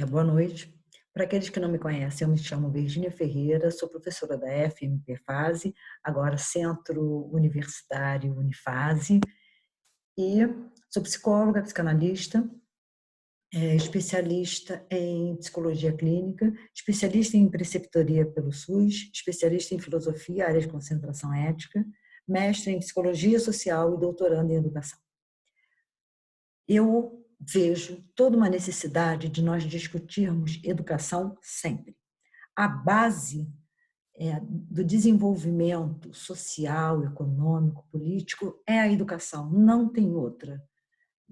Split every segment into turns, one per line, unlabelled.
Boa noite. Para aqueles que não me conhecem, eu me chamo Virgínia Ferreira, sou professora da FMP Fase, agora Centro Universitário Unifase, e sou psicóloga, psicanalista, especialista em psicologia clínica, especialista em preceptoria pelo SUS, especialista em filosofia, área de concentração ética, mestre em psicologia social e doutorando em educação. Eu vejo toda uma necessidade de nós discutirmos educação sempre. A base do desenvolvimento social, econômico, político é a educação, não tem outra.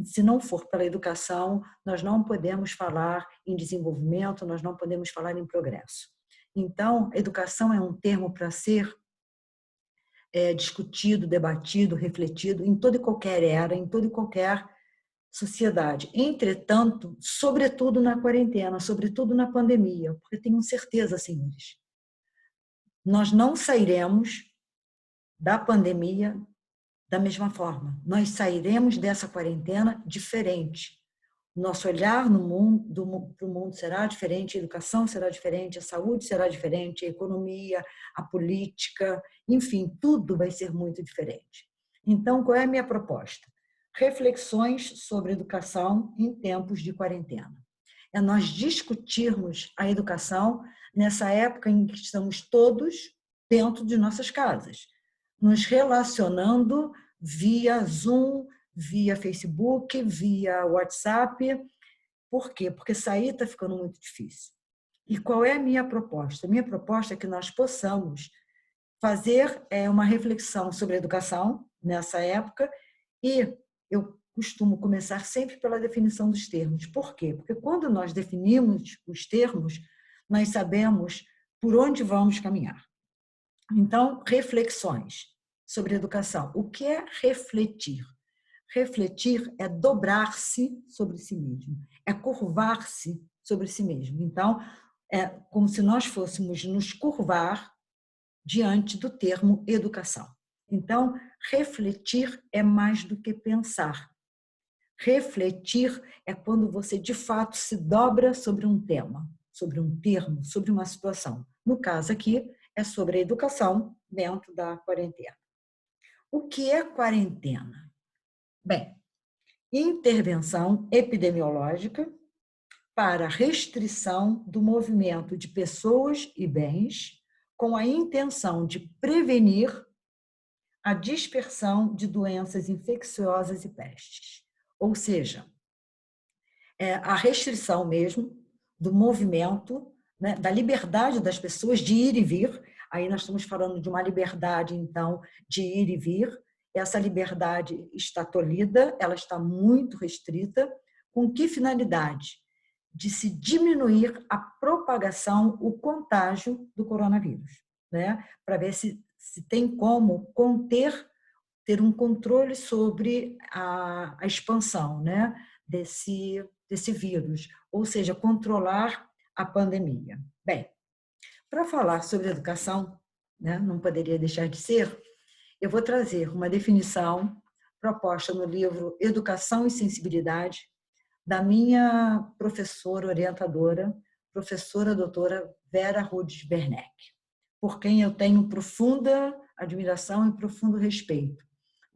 Se não for pela educação, nós não podemos falar em desenvolvimento, nós não podemos falar em progresso. Então, educação é um termo para ser discutido, debatido, refletido em toda e qualquer era, em toda e qualquer sociedade. Entretanto, sobretudo na quarentena, sobretudo na pandemia, porque tenho certeza, senhores, nós não sairemos da pandemia da mesma forma. Nós sairemos dessa quarentena diferente. Nosso olhar no mundo, para o mundo será diferente, a educação será diferente, a saúde será diferente, a economia, a política, enfim, tudo vai ser muito diferente. Então, qual é a minha proposta? Reflexões sobre educação em tempos de quarentena. É nós discutirmos a educação nessa época em que estamos todos dentro de nossas casas, nos relacionando via Zoom, via Facebook, via WhatsApp. Por quê? Porque sair está ficando muito difícil. E qual é a minha proposta? A minha proposta é que nós possamos fazer uma reflexão sobre a educação nessa época, e eu costumo começar sempre pela definição dos termos. Por quê? Porque quando nós definimos os termos, nós sabemos por onde vamos caminhar. Então, reflexões sobre educação. O que é refletir? Refletir é dobrar-se sobre si mesmo, é curvar-se sobre si mesmo. Então, é como se nós fôssemos nos curvar diante do termo educação. Então, refletir é mais do que pensar. Refletir é quando você, de fato, se dobra sobre um tema, sobre um termo, sobre uma situação. No caso aqui, é sobre a educação dentro da quarentena. O que é quarentena? Bem, intervenção epidemiológica para restrição do movimento de pessoas e bens com a intenção de prevenir a dispersão de doenças infecciosas e pestes. Ou seja, a restrição mesmo do movimento, né, da liberdade das pessoas de ir e vir. Aí nós estamos falando de uma liberdade, então, de ir e vir. Essa liberdade está tolhida, ela está muito restrita. Com que finalidade? De se diminuir a propagação, o contágio do coronavírus, né? Para ver se tem como conter, ter um controle sobre a expansão, né? desse vírus, ou seja, controlar a pandemia. Bem, para falar sobre educação, né, não poderia deixar de ser, eu vou trazer uma definição proposta no livro Educação e Sensibilidade, da minha professora orientadora, professora doutora Vera Rudes Werneck, por quem eu tenho profunda admiração e profundo respeito.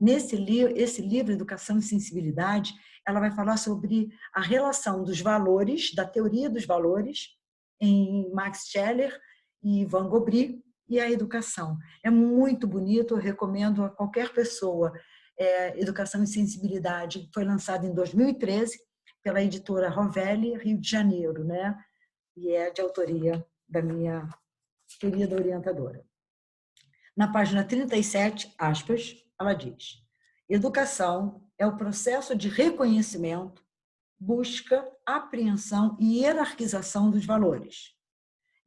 Esse livro, Educação e Sensibilidade, ela vai falar sobre a relação dos valores, da teoria dos valores, em Max Scheler e Van Gogh, e a educação. É muito bonito, eu recomendo a qualquer pessoa. Educação e Sensibilidade foi lançado em 2013 pela editora Rovelli, Rio de Janeiro, né? E é de autoria da minha querida orientadora. Na página 37, aspas, ela diz: educação é o processo de reconhecimento, busca, apreensão e hierarquização dos valores.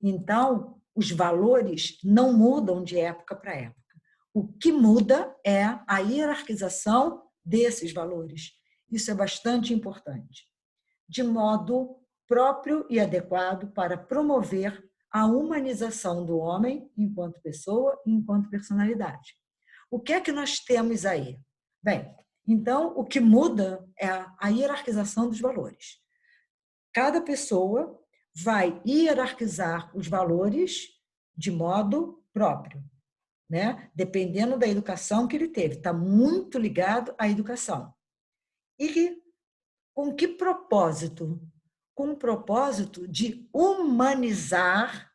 Então, os valores não mudam de época para época. O que muda é a hierarquização desses valores. Isso é bastante importante. De modo próprio e adequado para promover a humanização do homem enquanto pessoa e enquanto personalidade. O que é que nós temos aí? Bem, então, o que muda é a hierarquização dos valores. cada pessoa vai hierarquizar os valores de modo próprio, né? Dependendo da educação que ele teve. Está muito ligado à educação. E com que propósito? Com o propósito de humanizar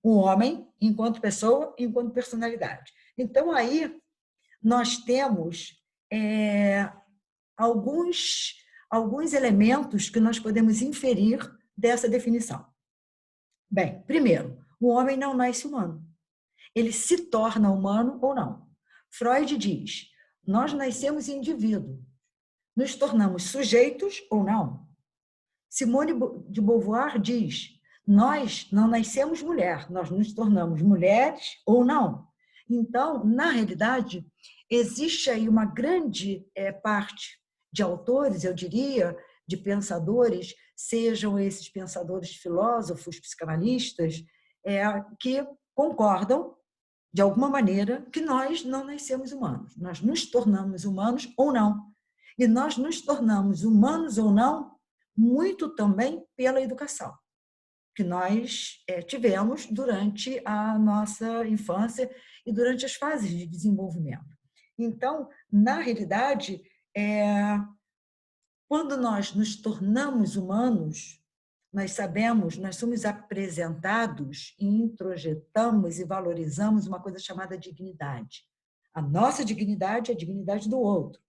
o homem enquanto pessoa, enquanto personalidade. Então, aí, nós temos alguns elementos que nós podemos inferir dessa definição. Bem, primeiro, o homem não nasce humano. Ele se torna humano ou não. Freud diz, nós nascemos indivíduo, nos tornamos sujeitos ou não. Simone de Beauvoir diz, nós não nascemos mulher, nós nos tornamos mulheres ou não. Então, na realidade, existe aí uma grande parte de autores, eu diria, de pensadores, sejam esses pensadores filósofos, psicanalistas, que concordam, de alguma maneira, que nós não nascemos humanos. Nós nos tornamos humanos ou não. E nós nos tornamos humanos ou não muito também pela educação que nós tivemos durante a nossa infância e durante as fases de desenvolvimento. Então, na realidade, quando nós nos tornamos humanos, nós sabemos, nós somos apresentados e introjetamos e valorizamos uma coisa chamada dignidade. A nossa dignidade é a dignidade do outro.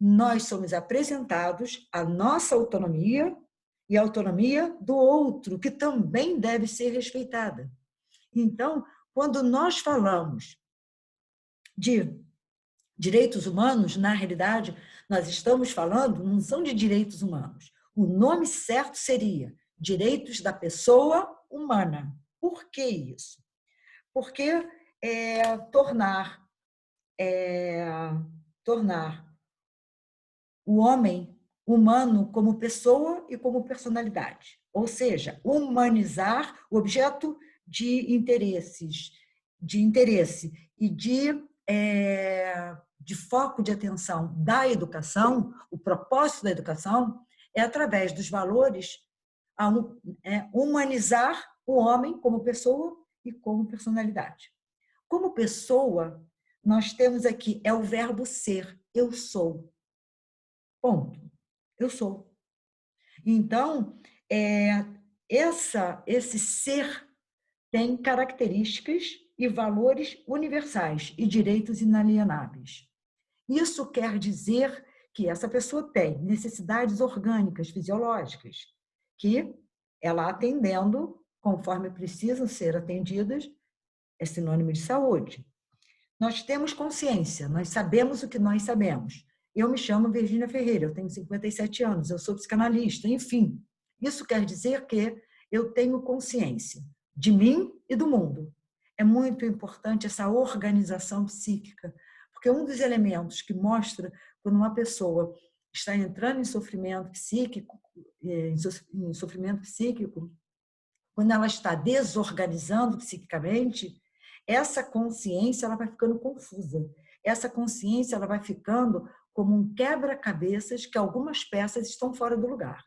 Nós somos apresentados a nossa autonomia e a autonomia do outro, que também deve ser respeitada. Então, quando nós falamos de direitos humanos, na realidade, nós estamos falando, não são de direitos humanos. O nome certo seria direitos da pessoa humana. Por que isso? Porque tornar o homem humano como pessoa e como personalidade. Ou seja, humanizar o objeto de interesse e de foco de atenção da educação, o propósito da educação é através dos valores humanizar o homem como pessoa e como personalidade. Como pessoa, nós temos aqui, o verbo ser, eu sou. Ponto. Eu sou. Então, esse ser tem características e valores universais e direitos inalienáveis. Isso quer dizer que essa pessoa tem necessidades orgânicas, fisiológicas, que ela atendendo, conforme precisam ser atendidas, é sinônimo de saúde. Nós temos consciência, nós sabemos o que nós sabemos. Eu me chamo Virgínia Ferreira, eu tenho 57 anos, eu sou psicanalista, enfim. Isso quer dizer que eu tenho consciência de mim e do mundo. É muito importante essa organização psíquica, porque um dos elementos que mostra quando uma pessoa está entrando em sofrimento psíquico, quando ela está desorganizando psiquicamente, essa consciência ela vai ficando confusa. Essa consciência ela vai ficando como um quebra-cabeças que algumas peças estão fora do lugar.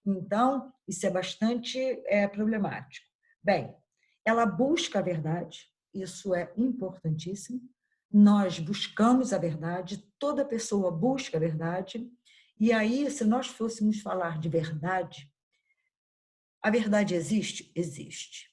Então, isso é bastante problemático. Bem, ela busca a verdade, isso é importantíssimo. Nós buscamos a verdade, toda pessoa busca a verdade. E aí, se nós fôssemos falar de verdade, a verdade existe? Existe.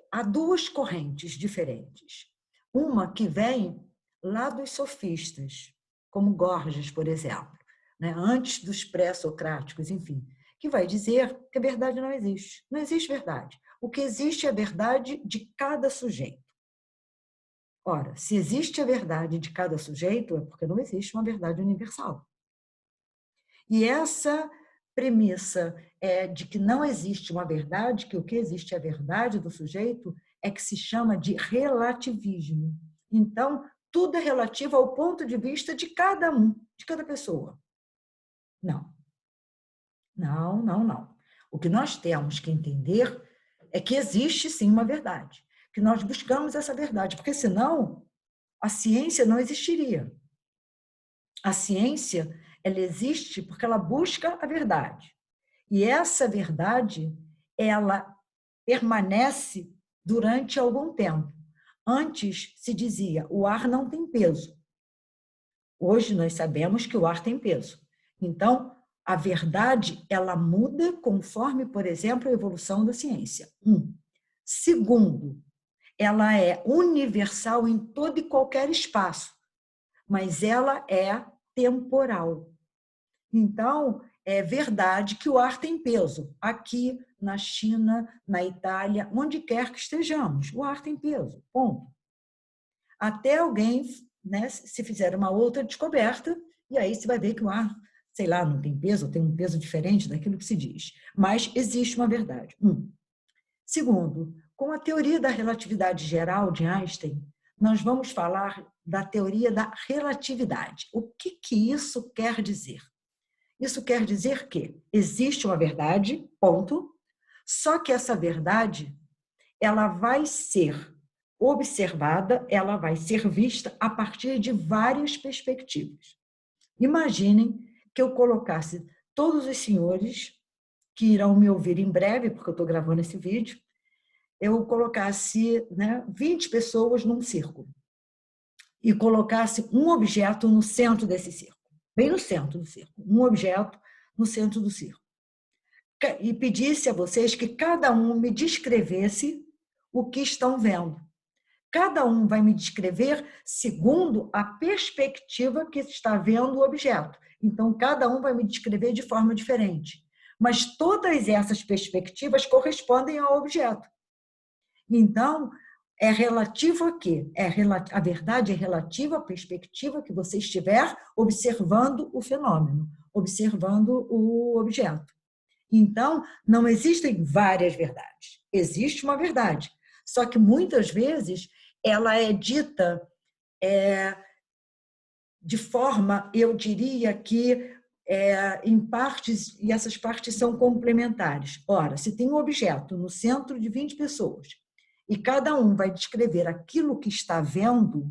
Há duas correntes diferentes. Uma que vem lá dos sofistas, como Gorgias, por exemplo, né? Antes dos pré-socráticos, enfim, que vai dizer que a verdade não existe. Não existe verdade. O que existe é a verdade de cada sujeito. Ora, se existe a verdade de cada sujeito, é porque não existe uma verdade universal. E essa premissa de que não existe uma verdade, que o que existe é a verdade do sujeito, é que se chama de relativismo. Então, tudo é relativo ao ponto de vista de cada um, de cada pessoa. Não. Não, não, não. O que nós temos que entender é que existe sim uma verdade, que nós buscamos essa verdade, porque senão a ciência não existiria. A ciência ela existe porque ela busca a verdade. E essa verdade, ela permanece durante algum tempo. Antes se dizia, o ar não tem peso. Hoje nós sabemos que o ar tem peso. Então, a verdade, ela muda conforme, por exemplo, a evolução da ciência. Segundo, ela é universal em todo e qualquer espaço, mas ela é temporal. Então, é verdade que o ar tem peso. Aqui, na China, na Itália, onde quer que estejamos, o ar tem peso, ponto. Até alguém, né, se fizer uma outra descoberta, e aí você vai ver que o ar, sei lá, não tem peso, tem um peso diferente daquilo que se diz. Mas existe uma verdade. Segundo, com a teoria da relatividade geral de Einstein, nós vamos falar da teoria da relatividade. O que isso quer dizer? Isso quer dizer que existe uma verdade, ponto, só que essa verdade, ela vai ser observada, ela vai ser vista a partir de várias perspectivas. Imaginem que eu colocasse todos os senhores que irão me ouvir em breve, porque eu estou gravando esse vídeo, eu colocasse 20 pessoas num círculo e colocasse um objeto no centro desse círculo, bem no centro do círculo, um objeto no centro do círculo. E pedisse a vocês que cada um me descrevesse o que estão vendo. Cada um vai me descrever segundo a perspectiva que está vendo o objeto. Então, cada um vai me descrever de forma diferente. Mas todas essas perspectivas correspondem ao objeto. Então, é relativo a quê? A verdade é relativa à perspectiva que você estiver observando o fenômeno, observando o objeto. Então, não existem várias verdades. Existe uma verdade. Só que, muitas vezes, ela é dita de forma, eu diria que, em partes, e essas partes são complementares. Ora, se tem um objeto no centro de 20 pessoas e cada um vai descrever aquilo que está vendo,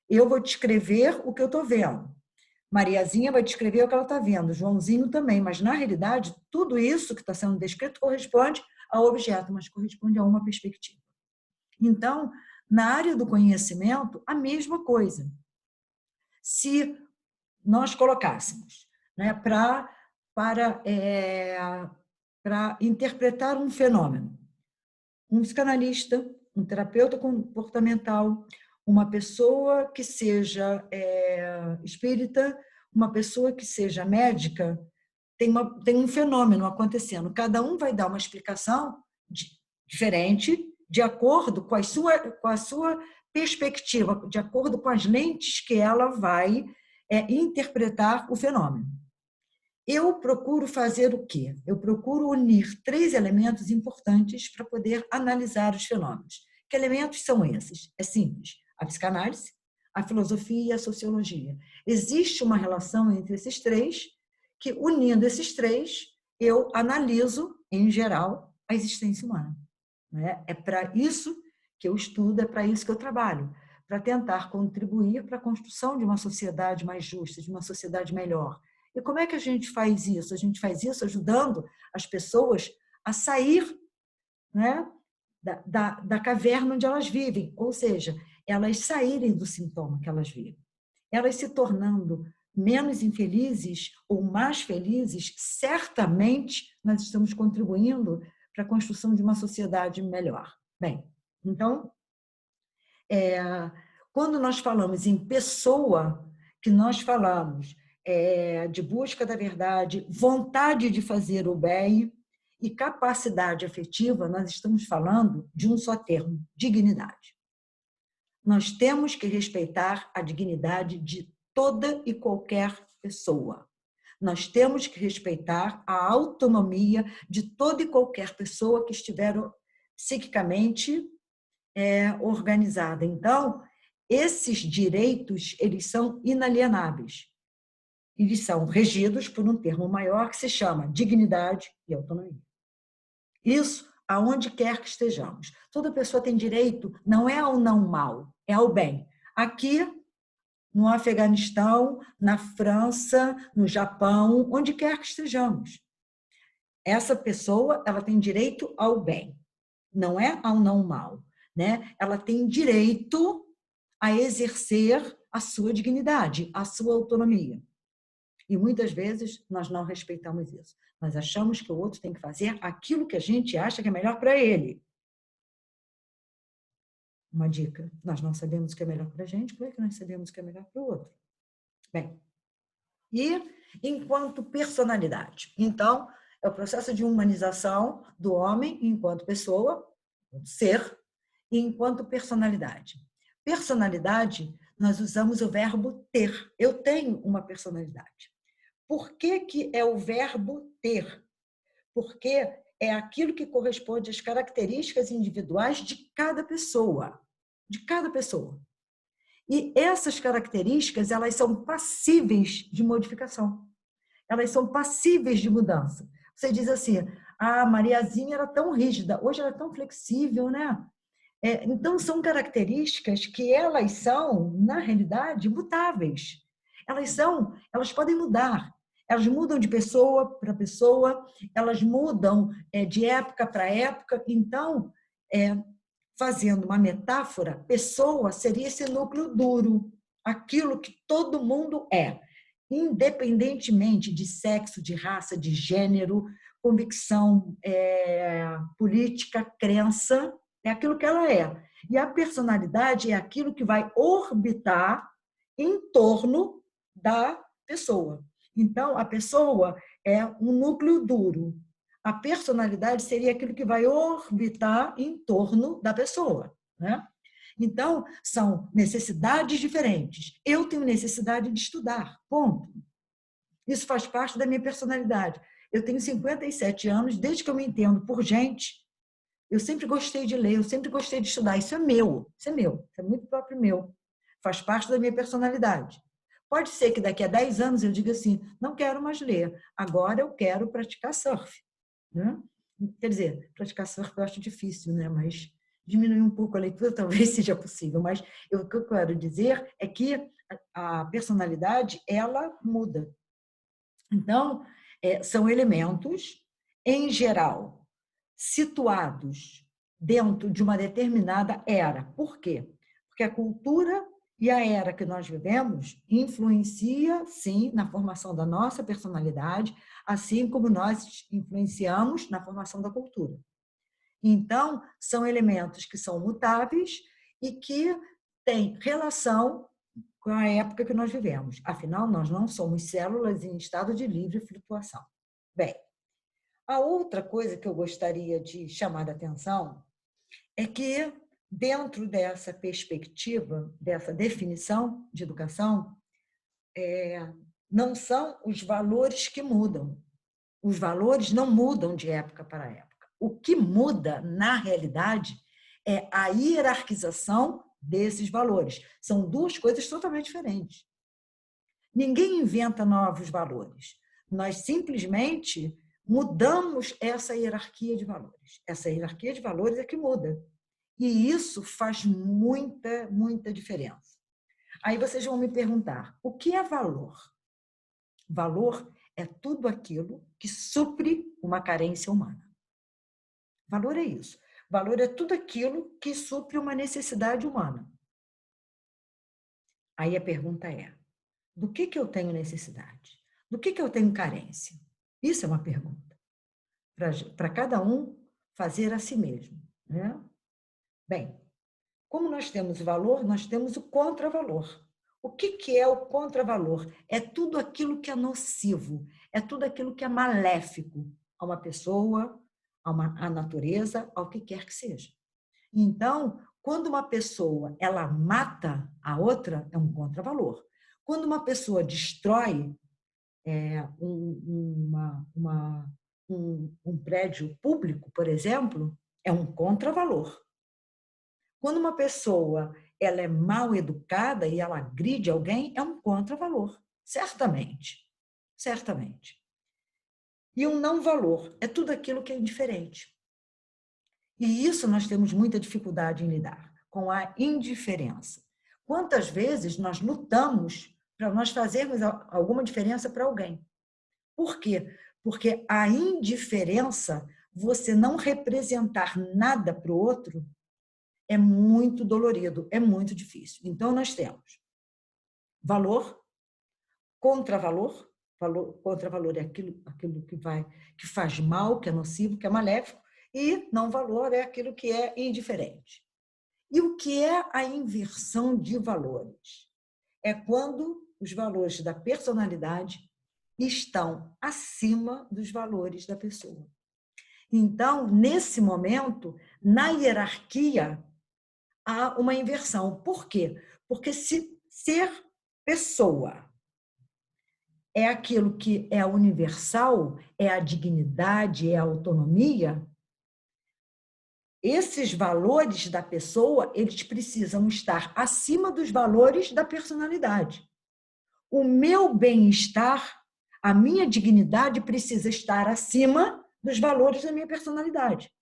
eu vou descrever o que eu estou vendo. Mariazinha vai descrever o que ela está vendo, Joãozinho também, mas, na realidade, tudo isso que está sendo descrito corresponde ao objeto, mas corresponde a uma perspectiva. Então, na área do conhecimento, a mesma coisa. Se nós colocássemos para interpretar um fenômeno, um psicanalista, um terapeuta comportamental, uma pessoa que seja espírita, uma pessoa que seja médica, tem um fenômeno acontecendo. Cada um vai dar uma explicação diferente, de acordo com a sua perspectiva, de acordo com as lentes que ela vai interpretar o fenômeno. Eu procuro fazer o quê? Eu procuro unir 3 elementos importantes para poder analisar os fenômenos. Que elementos são esses? É simples. A psicanálise, a filosofia e a sociologia. Existe uma relação entre esses 3, que, unindo esses 3, eu analiso, em geral, a existência humana. É para isso que eu estudo, é para isso que eu trabalho, para tentar contribuir para a construção de uma sociedade mais justa, de uma sociedade melhor. E como é que a gente faz isso? A gente faz isso ajudando as pessoas a sair da caverna onde elas vivem, ou seja, elas saírem do sintoma que elas vivem. Elas se tornando menos infelizes ou mais felizes, certamente nós estamos contribuindo para a construção de uma sociedade melhor. Bem, então, quando nós falamos em pessoa, que nós falamos de busca da verdade, vontade de fazer o bem e capacidade afetiva, nós estamos falando de um só termo: dignidade. Nós temos que respeitar a dignidade de toda e qualquer pessoa. Nós temos que respeitar a autonomia de toda e qualquer pessoa que estiver psiquicamente organizada. Então, esses direitos, eles são inalienáveis. Eles são regidos por um termo maior que se chama dignidade e autonomia. Isso aonde quer que estejamos. Toda pessoa tem direito, não é ao não mal, é ao bem. Aqui, no Afeganistão, na França, no Japão, onde quer que estejamos. Essa pessoa, ela tem direito ao bem, não é ao não mal, né? Ela tem direito a exercer a sua dignidade, a sua autonomia. E muitas vezes nós não respeitamos isso. Nós achamos que o outro tem que fazer aquilo que a gente acha que é melhor para ele. Uma dica: nós não sabemos o que é melhor para a gente, como é que nós sabemos o que é melhor para o outro? Bem, e enquanto personalidade. Então, é o processo de humanização do homem enquanto pessoa, ser, e enquanto personalidade. Personalidade, nós usamos o verbo ter. Eu tenho uma personalidade. Por que é o verbo ter? Porque é aquilo que corresponde às características individuais de cada pessoa. De cada pessoa. E essas características, elas são passíveis de modificação. Elas são passíveis de mudança. Você diz assim, a Mariazinha era tão rígida, hoje ela é tão flexível, né? Então, são características que elas são, na realidade, mutáveis. Elas podem mudar. Elas mudam de pessoa para pessoa, elas mudam de época para época. Então, fazendo uma metáfora, pessoa seria esse núcleo duro, aquilo que todo mundo é, independentemente de sexo, de raça, de gênero, convicção política, crença, é aquilo que ela é. E a personalidade é aquilo que vai orbitar em torno da pessoa. Então, a pessoa é um núcleo duro. A personalidade seria aquilo que vai orbitar em torno da pessoa, né? Então, são necessidades diferentes. Eu tenho necessidade de estudar, ponto. Isso faz parte da minha personalidade. Eu tenho 57 anos, desde que eu me entendo por gente, eu sempre gostei de ler, eu sempre gostei de estudar. Isso é meu, isso é muito próprio meu. Faz parte da minha personalidade. Pode ser que daqui a 10 anos eu diga assim, não quero mais ler, agora eu quero praticar surf. Né? Quer dizer, praticar surf eu acho difícil, né? Mas diminuir um pouco a leitura talvez seja possível. Mas o que eu quero dizer é que a personalidade, ela muda. Então, são elementos, em geral, situados dentro de uma determinada era. Por quê? Porque a cultura e a era que nós vivemos influencia, sim, na formação da nossa personalidade, assim como nós influenciamos na formação da cultura. Então, são elementos que são mutáveis e que têm relação com a época que nós vivemos. Afinal, nós não somos células em estado de livre flutuação. Bem, a outra coisa que eu gostaria de chamar a atenção é que, dentro dessa perspectiva, dessa definição de educação, não são os valores que mudam. Os valores não mudam de época para época. O que muda, na realidade, é a hierarquização desses valores. São duas coisas totalmente diferentes. Ninguém inventa novos valores. Nós simplesmente mudamos essa hierarquia de valores. Essa hierarquia de valores é que muda. E isso faz muita, muita diferença. Aí vocês vão me perguntar, o que é valor? Valor é tudo aquilo que supre uma carência humana. Valor é isso. Valor é tudo aquilo que supre uma necessidade humana. Aí a pergunta é, do que eu tenho necessidade? Do que eu tenho carência? Isso é uma pergunta para cada um fazer a si mesmo, né? Bem, como nós temos o valor, nós temos o contravalor. O que é o contravalor? É tudo aquilo que é nocivo, é tudo aquilo que é maléfico a uma pessoa, à natureza, ao que quer que seja. Então, quando uma pessoa ela mata a outra, é um contravalor. Quando uma pessoa destrói um prédio público, por exemplo, é um contravalor. Quando uma pessoa ela é mal educada e ela agride alguém, é um contravalor, certamente. Certamente. E um não valor é tudo aquilo que é indiferente. E isso nós temos muita dificuldade em lidar, com a indiferença. Quantas vezes nós lutamos para nós fazermos alguma diferença para alguém? Por quê? Porque a indiferença, você não representar nada para o outro, é muito dolorido, é muito difícil. Então, nós temos valor, contravalor. Contravalor é aquilo que faz mal, que é nocivo, que é maléfico, e não valor é aquilo que é indiferente. E o que é a inversão de valores? É quando os valores da personalidade estão acima dos valores da pessoa. Então, nesse momento, na hierarquia, há uma inversão. Por quê? Porque se ser pessoa é aquilo que é universal, é a dignidade, é a autonomia, esses valores da pessoa, eles precisam estar acima dos valores da personalidade. O meu bem-estar, a minha dignidade precisa estar acima dos valores da minha personalidade.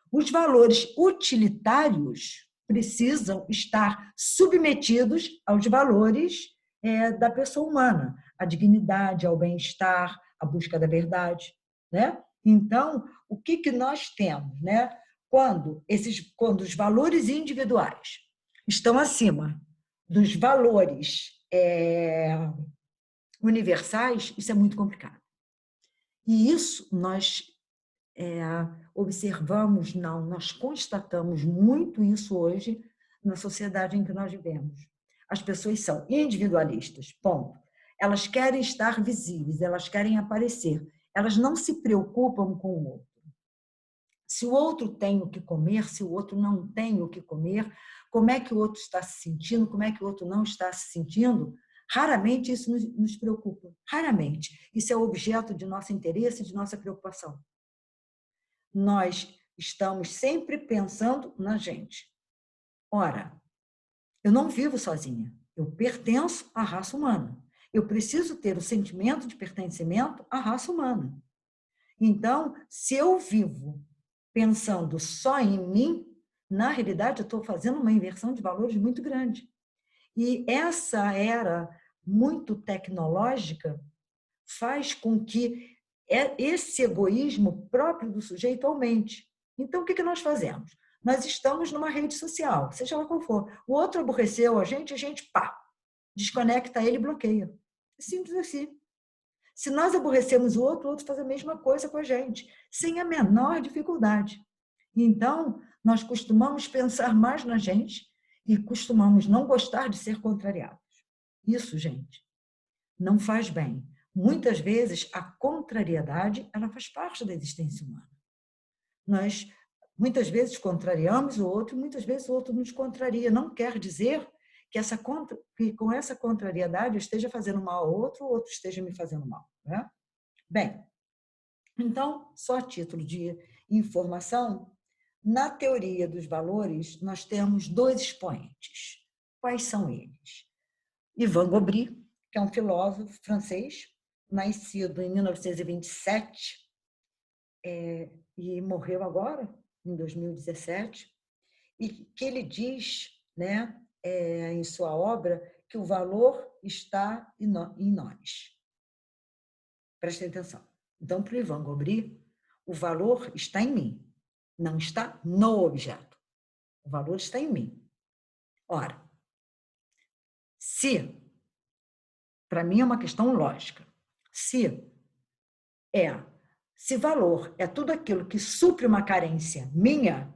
Os valores utilitários precisam estar submetidos aos valores da pessoa humana, a dignidade, ao bem-estar, a busca da verdade, né? Então, o que nós temos, né? Quando os valores individuais estão acima dos valores universais, isso é muito complicado. E isso nós observamos, não, nós constatamos muito isso hoje na sociedade em que nós vivemos. As pessoas são individualistas, ponto. Elas querem estar visíveis, elas querem aparecer, elas não se preocupam com o outro. Se o outro tem o que comer, se o outro não tem o que comer, como é que o outro está se sentindo, como é que o outro não está se sentindo, raramente isso nos preocupa, raramente. Isso é objeto de nosso interesse, de nossa preocupação. Nós estamos sempre pensando na gente. Ora, eu não vivo sozinha, eu pertenço à raça humana. Eu preciso ter o sentimento de pertencimento à raça humana. Então, se eu vivo pensando só em mim, na realidade, eu estou fazendo uma inversão de valores muito grande. E essa era muito tecnológica faz com que esse egoísmo próprio do sujeito aumente. Então, o que nós fazemos? Nós estamos numa rede social, seja lá qual for. O outro aborreceu a gente pá, desconecta ele e bloqueia. É simples assim. Se nós aborrecemos o outro faz a mesma coisa com a gente, sem a menor dificuldade. Então, nós costumamos pensar mais na gente e costumamos não gostar de ser contrariados. Isso, gente, não faz bem. Muitas vezes, a contrariedade ela faz parte da existência humana. Nós, muitas vezes, contrariamos o outro e muitas vezes o outro nos contraria. Não quer dizer que com essa contrariedade eu esteja fazendo mal ao outro ou o outro esteja me fazendo mal. Né? Bem, então, só a título de informação, na teoria dos valores, nós temos dois expoentes. Quais são eles? Ivan Gobry, que é um filósofo francês, nascido em 1927 e morreu agora, em 2017, e que ele diz, né, em sua obra, que o valor está em nós. Prestem atenção. Então, para o Ivan Gobry, o valor está em mim, não está no objeto. O valor está em mim. Ora, para mim é uma questão lógica, se valor é tudo aquilo que supre uma carência minha,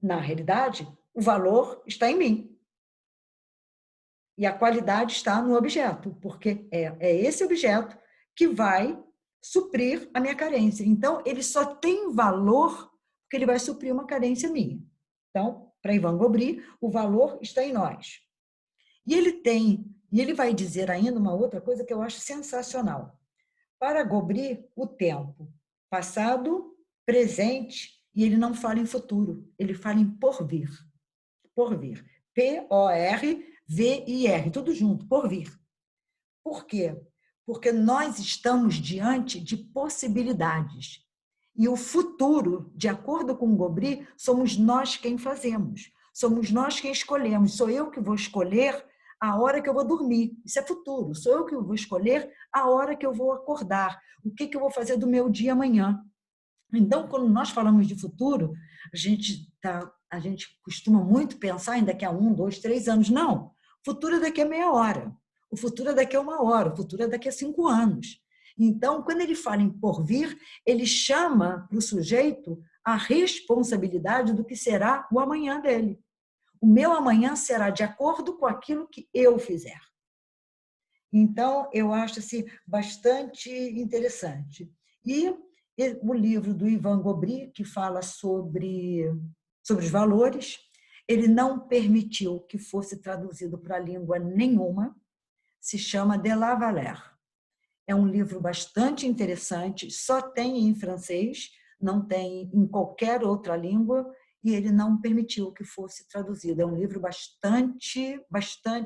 na realidade, o valor está em mim. E a qualidade está no objeto, porque é esse objeto que vai suprir a minha carência. Então, ele só tem valor porque ele vai suprir uma carência minha. Então, para Ivan Gobry, o valor está em nós. E ele vai dizer ainda uma outra coisa que eu acho sensacional. Para Gobry, o tempo passado, presente, e ele não fala em futuro, ele fala em porvir. Porvir. P-O-R-V-I-R, tudo junto, porvir. Por quê? Porque nós estamos diante de possibilidades. E o futuro, de acordo com Gobry, somos nós quem fazemos. Somos nós quem escolhemos. Sou eu que vou escolher a hora que eu vou dormir. Isso é futuro. Sou eu que vou escolher a hora que eu vou acordar. O que eu vou fazer do meu dia amanhã. Então, quando nós falamos de futuro, a gente costuma muito pensar em daqui a 1, 2, 3 anos. Não. O futuro é daqui a meia hora. O futuro é daqui a 1 hora. O futuro é daqui a 5 anos. Então, quando ele fala em porvir, ele chama para o sujeito a responsabilidade do que será o amanhã dele. O meu amanhã será de acordo com aquilo que eu fizer. Então, eu acho assim, bastante interessante. E o livro do Ivan Gobry, que fala sobre os valores, ele não permitiu que fosse traduzido para língua nenhuma, se chama De la Valeur. É um livro bastante interessante, só tem em francês, não tem em qualquer outra língua, e ele não permitiu que fosse traduzido. É um livro bastante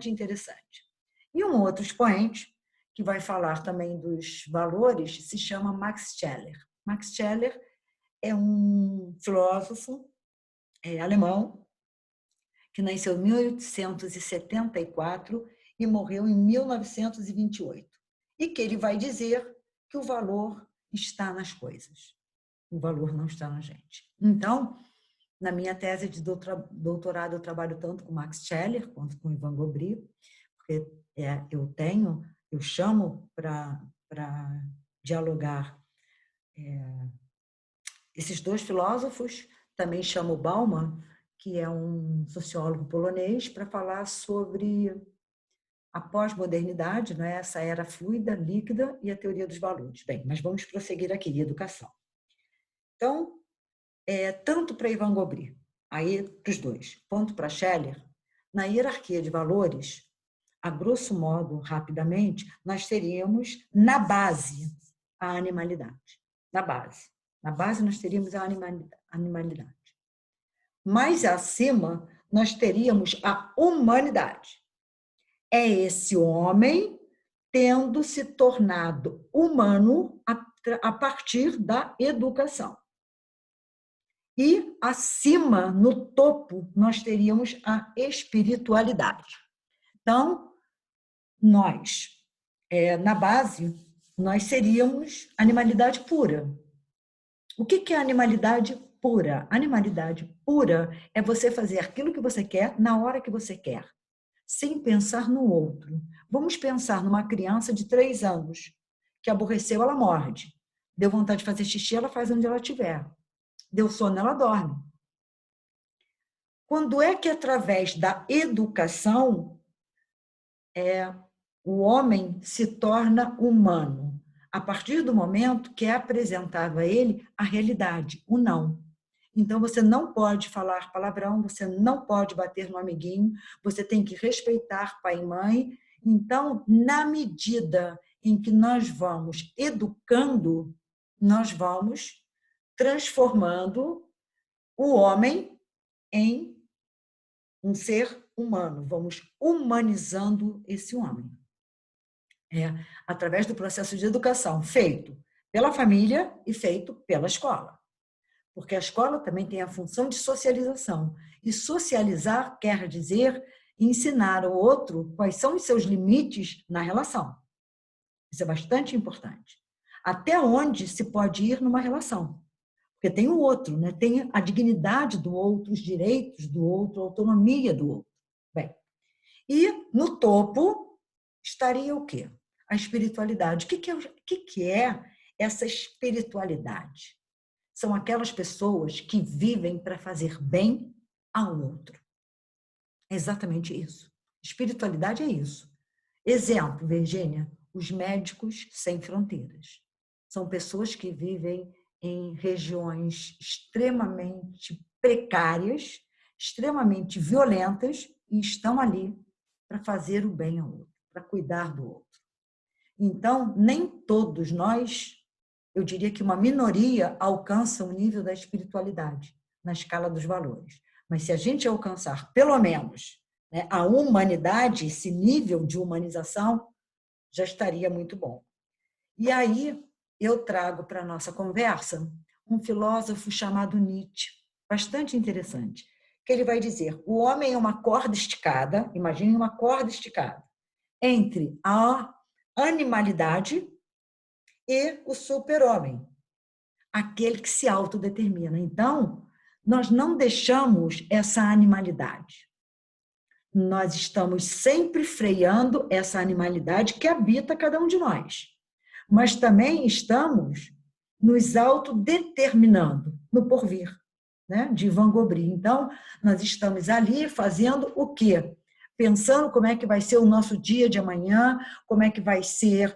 interessante. E um outro expoente, que vai falar também dos valores, se chama Max Scheler. Max Scheler é um filósofo alemão que nasceu em 1874 e morreu em 1928. E que ele vai dizer que o valor está nas coisas. O valor não está na gente. Então, na minha tese de doutorado, eu trabalho tanto com Max Scheler quanto com Ivan Gobry, porque eu chamo para dialogar esses dois filósofos, também chamo Bauman, que é um sociólogo polonês, para falar sobre a pós-modernidade, né? Essa era fluida, líquida e a teoria dos valores. Bem, mas vamos prosseguir aqui, educação. Então, tanto para Ivan Gobry, aí para os dois, quanto para Scheler, na hierarquia de valores, a grosso modo, rapidamente, nós teríamos na base a animalidade. Na base. Na base nós teríamos a animalidade. Mais acima, nós teríamos a humanidade. É esse homem tendo se tornado humano a partir da educação. E acima, no topo, nós teríamos a espiritualidade. Então, nós, na base, nós seríamos animalidade pura. O que é animalidade pura? Animalidade pura é você fazer aquilo que você quer na hora que você quer, sem pensar no outro. Vamos pensar numa criança de 3 anos, que aborreceu, ela morde. Deu vontade de fazer xixi, ela faz onde ela estiver. Deu sono, ela dorme. Quando é que, através da educação, o homem se torna humano? A partir do momento que é apresentável a ele a realidade, o não. Então, você não pode falar palavrão, você não pode bater no amiguinho, você tem que respeitar pai e mãe. Então, na medida em que nós vamos educando, nós vamos transformando o homem em um ser humano, vamos humanizando esse homem. Através do processo de educação feito pela família e feito pela escola. Porque a escola também tem a função de socialização. E socializar quer dizer ensinar ao outro quais são os seus limites na relação. Isso é bastante importante. Até onde se pode ir numa relação. Porque tem o outro, né? Tem a dignidade do outro, os direitos do outro, a autonomia do outro. Bem, e no topo estaria o quê? A espiritualidade. O que é essa espiritualidade? São aquelas pessoas que vivem para fazer bem ao outro. É exatamente isso. Espiritualidade é isso. Exemplo, Virgínia, os médicos sem fronteiras. São pessoas que vivem em regiões extremamente precárias, extremamente violentas e estão ali para fazer o bem ao outro, para cuidar do outro. Então, nem todos nós, eu diria que uma minoria alcança o nível da espiritualidade na escala dos valores. Mas se a gente alcançar, pelo menos, a humanidade, esse nível de humanização, já estaria muito bom. E aí eu trago para a nossa conversa um filósofo chamado Nietzsche, bastante interessante, que ele vai dizer: o homem é uma corda esticada, imagine uma corda esticada, entre a animalidade e o super-homem, aquele que se autodetermina. Então, nós não deixamos essa animalidade. Nós estamos sempre freando essa animalidade que habita cada um de nós. Mas também estamos nos autodeterminando no porvir, né? De Ivan Gobry. Então, nós estamos ali fazendo o quê? Pensando como é que vai ser o nosso dia de amanhã, como é que vai ser,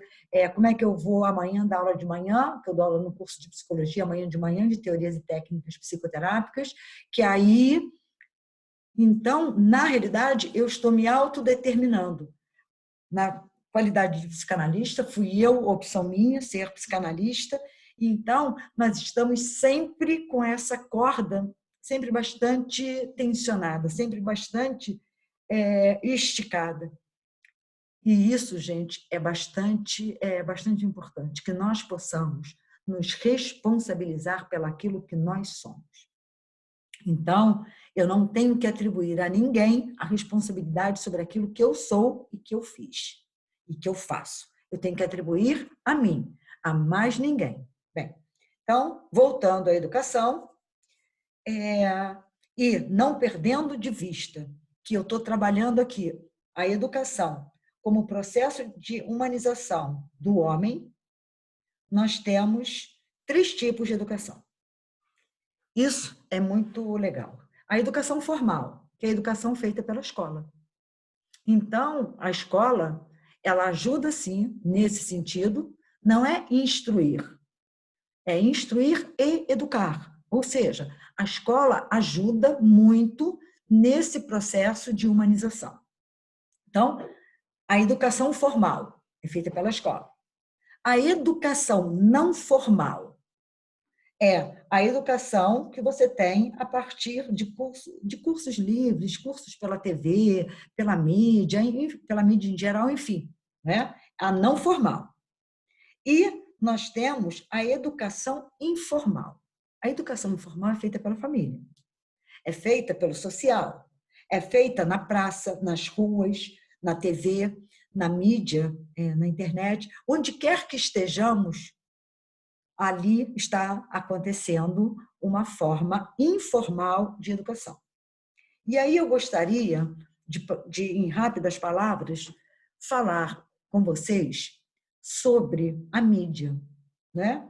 como é que eu vou amanhã dar aula de manhã, que eu dou aula no curso de psicologia amanhã de manhã, de teorias e técnicas psicoterápicas, que aí, então, na realidade, eu estou me autodeterminando. Na qualidade de psicanalista, fui eu, opção minha, ser psicanalista. Então, nós estamos sempre com essa corda, sempre bastante tensionada, sempre bastante esticada. E isso, gente, é bastante importante, que nós possamos nos responsabilizar pelaquilo que nós somos. Então, eu não tenho que atribuir a ninguém a responsabilidade sobre aquilo que eu sou e que eu fiz e que eu faço. Eu tenho que atribuir a mim, a mais ninguém. Bem, então, voltando à educação, e não perdendo de vista que eu estou trabalhando aqui a educação como processo de humanização do homem, nós temos 3 tipos de educação. Isso é muito legal. A educação formal, que é a educação feita pela escola. Então, a escola, ela ajuda, sim, nesse sentido, não é instruir, é instruir e educar. Ou seja, a escola ajuda muito nesse processo de humanização. Então, a educação formal é feita pela escola. A educação não formal é a educação que você tem a partir de cursos livres, cursos pela TV, pela mídia em geral, enfim, né? A não formal. E nós temos a educação informal. A educação informal é feita pela família, é feita pelo social, é feita na praça, nas ruas, na TV, na mídia, na internet, onde quer que estejamos, ali está acontecendo uma informal de educação. E aí eu gostaria de, em rápidas palavras, falar com vocês sobre a mídia, né?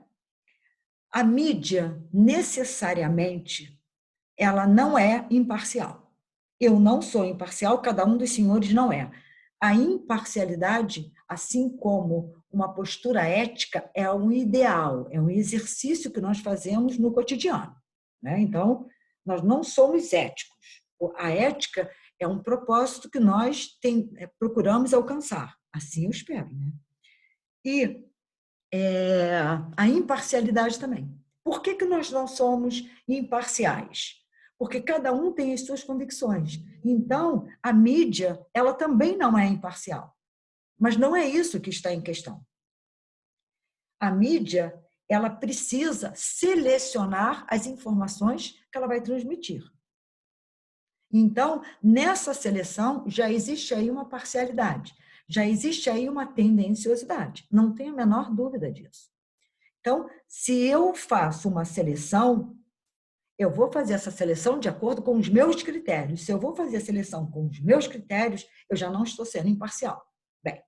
A mídia, necessariamente, ela não é imparcial. Eu não sou imparcial, cada um dos senhores não é. A imparcialidade, assim como uma postura ética, é um ideal, é um exercício que nós fazemos no cotidiano, né? Então, nós não somos éticos. A ética é um propósito que nós procuramos alcançar. Assim eu espero, né? E a imparcialidade também. Por que nós não somos imparciais? Porque cada um tem as suas convicções. Então, a mídia, ela também não é imparcial. Mas não é isso que está em questão. A mídia, ela precisa selecionar as informações que ela vai transmitir. Então, nessa seleção, já existe aí uma parcialidade, já existe aí uma tendenciosidade. Não tenho a menor dúvida disso. Então, se eu faço uma seleção, eu vou fazer essa seleção de acordo com os meus critérios. Se eu vou fazer a seleção com os meus critérios, eu já não estou sendo imparcial. Bem,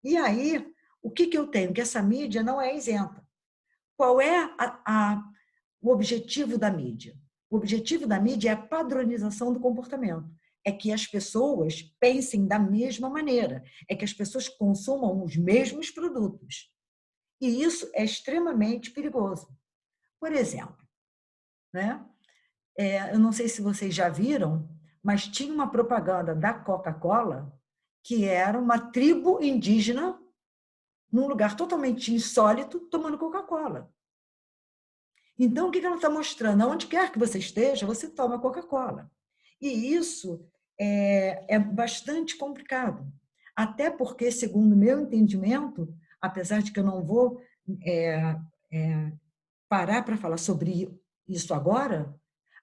e aí, o que eu tenho? Que essa mídia não é isenta. Qual é o objetivo da mídia? O objetivo da mídia é a padronização do comportamento. É que as pessoas pensem da mesma maneira. É que as pessoas consumam os mesmos produtos. E isso é extremamente perigoso. Por exemplo, né? Eu não sei se vocês já viram, mas tinha uma propaganda da Coca-Cola que era uma tribo indígena num lugar totalmente insólito tomando Coca-Cola. Então, o que ela está mostrando? Aonde quer que você esteja, você toma Coca-Cola. E isso é bastante complicado. Até porque, segundo o meu entendimento, apesar de que eu não vou parar para falar sobre isso agora,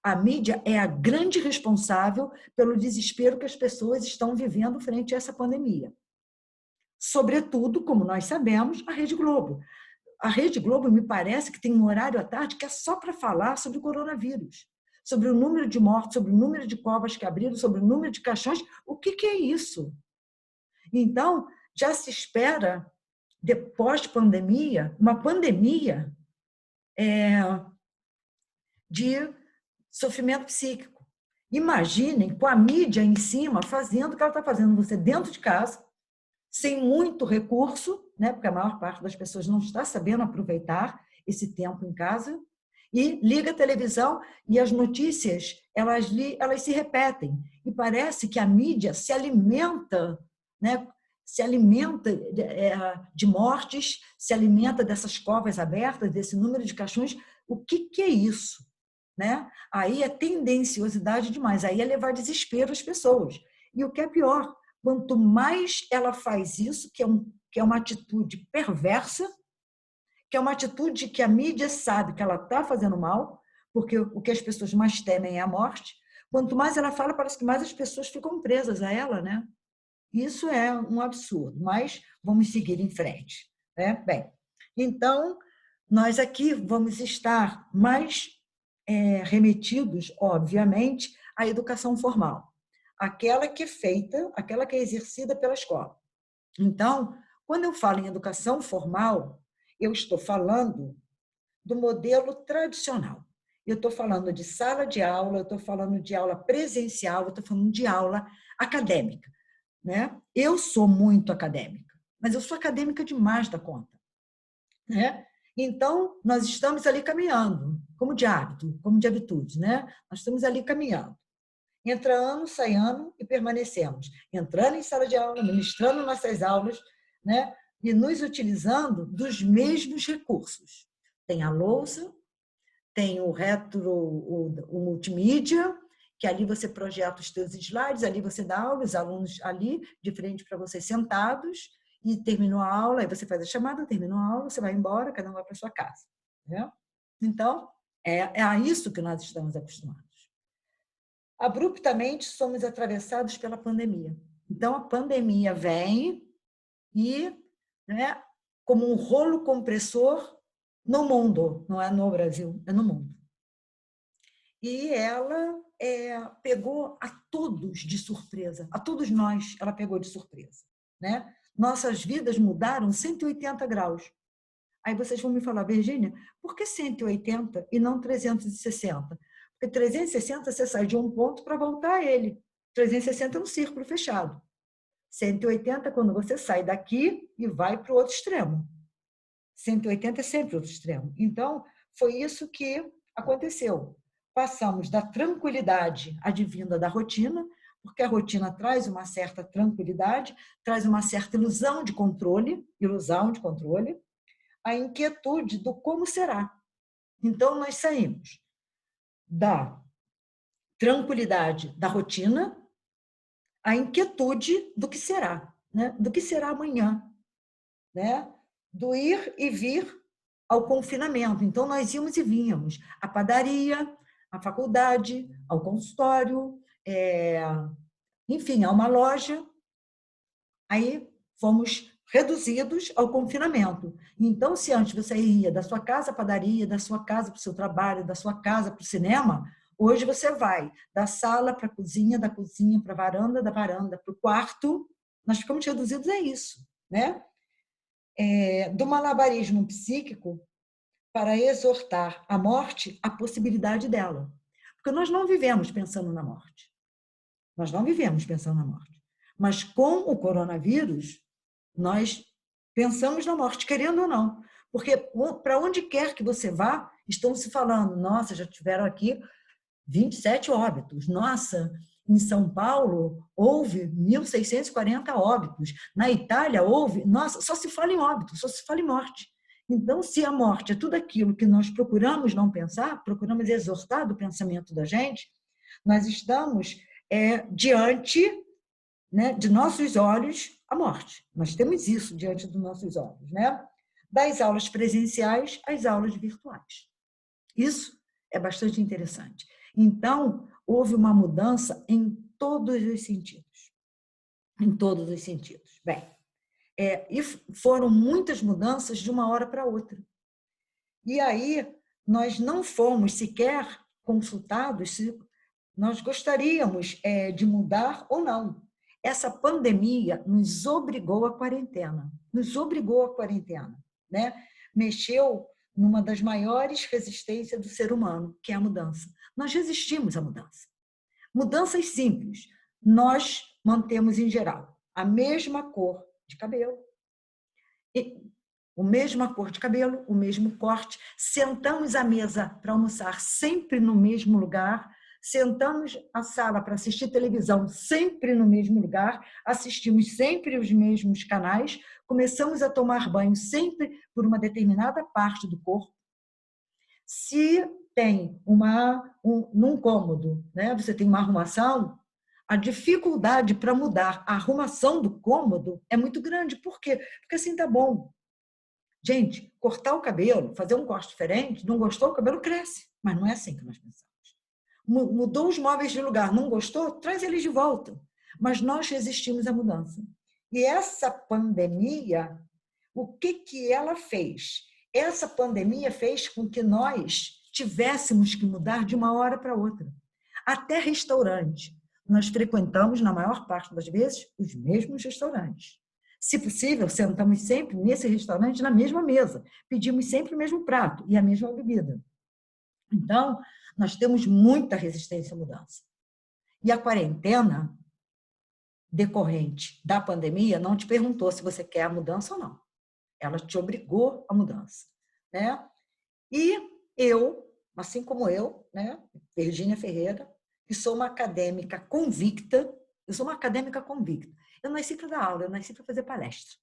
A mídia é a grande responsável pelo desespero que as pessoas estão vivendo frente a essa pandemia. Sobretudo, como nós sabemos, a Rede Globo. A Rede Globo me parece que tem um horário à tarde que é só para falar sobre o coronavírus, sobre o número de mortes, sobre o número de covas que abriram, sobre o número de caixões. O que é isso? Então, já se espera, depois de pandemia, uma pandemia de sofrimento psíquico. Imaginem com a mídia em cima fazendo o que ela está fazendo, você dentro de casa, sem muito recurso, né, porque a maior parte das pessoas não está sabendo aproveitar esse tempo em casa, e liga a televisão e as notícias elas se repetem. E parece que a mídia se alimenta, né, se alimenta de mortes, se alimenta dessas covas abertas, desse número de caixões. O que é isso? Né? Aí é tendenciosidade demais, aí é levar desespero às pessoas. E o que é pior, quanto mais ela faz isso, que é uma atitude perversa, que é uma atitude que a mídia sabe que ela está fazendo mal, porque o que as pessoas mais temem é a morte, quanto mais ela fala, parece que mais as pessoas ficam presas a ela, né? Isso é um absurdo, mas vamos seguir em frente. Né? Bem, então, nós aqui vamos estar mais remetidos, obviamente, à educação formal, aquela que é feita, aquela que é exercida pela escola. Então, quando eu falo em educação formal, eu estou falando do modelo tradicional. Eu estou falando de sala de aula, eu estou falando de aula presencial, eu estou falando de aula acadêmica. Né? Eu sou muito acadêmica, mas eu sou acadêmica demais da conta. Né? Então, nós estamos ali caminhando, como de hábito, como de habitude. Né? Nós estamos ali caminhando. Entra ano, sai ano e permanecemos. Entrando em sala de aula, ministrando nossas aulas, né? E nos utilizando dos mesmos recursos. Tem a lousa, tem o multimídia, que ali você projeta os seus slides, ali você dá aula, os alunos ali, de frente para vocês sentados, e terminou a aula, aí você faz a chamada, terminou a aula, você vai embora, cada um vai para sua casa. Né? Então, é a isso que nós estamos acostumados. Abruptamente, somos atravessados pela pandemia. Então, a pandemia vem e, né, como um rolo compressor no mundo, não é no Brasil, é no mundo. E ela pegou a todos de surpresa, a todos nós ela pegou de surpresa. Né? Nossas vidas mudaram 180 graus. Aí vocês vão me falar, Virgínia, por que 180 e não 360? Porque 360 você sai de um ponto para voltar a ele. 360 é um círculo fechado. 180 é quando você sai daqui e vai para o outro extremo. 180 é sempre o outro extremo. Então, foi isso que aconteceu. Passamos da tranquilidade advinda da rotina, porque a rotina traz uma certa tranquilidade, traz uma certa ilusão de controle, a inquietude do como será. Então, nós saímos da tranquilidade da rotina, à inquietude do que será, né? Do que será amanhã, né? Do ir e vir ao confinamento. Então, nós íamos e vínhamos à padaria, à faculdade, ao consultório, enfim, a uma loja. Aí fomos reduzidos ao confinamento. Então, se antes você ia da sua casa à padaria, da sua casa para o seu trabalho, da sua casa para o cinema, hoje você vai da sala para a cozinha, da cozinha para a varanda, da varanda para o quarto. Nós ficamos reduzidos a isso, né? Do malabarismo psíquico para exortar a morte, a possibilidade dela. Porque nós não vivemos pensando na morte. Nós não vivemos pensando na morte. Mas com o coronavírus, nós pensamos na morte, querendo ou não. Porque para onde quer que você vá, estão se falando, nossa, já tiveram aqui 27 óbitos. Nossa, em São Paulo houve 1.640 óbitos. Na Itália houve, nossa, só se fala em óbito, só se fala em morte. Então, se a morte é tudo aquilo que nós procuramos não pensar, procuramos exortar do pensamento da gente, nós estamos diante, né, de nossos olhos a morte. Nós temos isso diante dos nossos olhos, né? Das aulas presenciais às aulas virtuais. Isso é bastante interessante. Então, houve uma mudança em todos os sentidos. Em todos os sentidos. Bem, e foram muitas mudanças de uma hora para outra. E aí, nós não fomos sequer consultados se nós gostaríamos de mudar ou não. Essa pandemia nos obrigou à quarentena, né? Mexeu numa das maiores resistências do ser humano, que é a mudança. Nós resistimos à mudança. Mudanças simples. Nós mantemos, em geral, a mesma cor de cabelo, o mesmo corte, sentamos à mesa para almoçar sempre no mesmo lugar, sentamos à sala para assistir televisão sempre no mesmo lugar, assistimos sempre os mesmos canais, começamos a tomar banho sempre por uma determinada parte do corpo. Se tem num cômodo, né, você tem uma arrumação, a dificuldade para mudar a arrumação do cômodo é muito grande. Por quê? Porque assim tá bom. Gente, cortar o cabelo, fazer um corte diferente, não gostou, o cabelo cresce. Mas não é assim que nós pensamos. Mudou os móveis de lugar, não gostou, traz eles de volta. Mas nós resistimos à mudança. E essa pandemia, o que ela fez? Essa pandemia fez com que nós tivéssemos que mudar de uma hora para outra. Até restaurante. Nós frequentamos, na maior parte das vezes, os mesmos restaurantes. Se possível, sentamos sempre nesse restaurante na mesma mesa. Pedimos sempre o mesmo prato e a mesma bebida. Então, nós temos muita resistência à mudança. E a quarentena decorrente da pandemia não te perguntou se você quer a mudança ou não. Ela te obrigou à mudança, né? E eu, assim como eu, né, Virgínia Ferreira, que sou uma acadêmica convicta, eu nasci para dar aula, eu nasci para fazer palestra.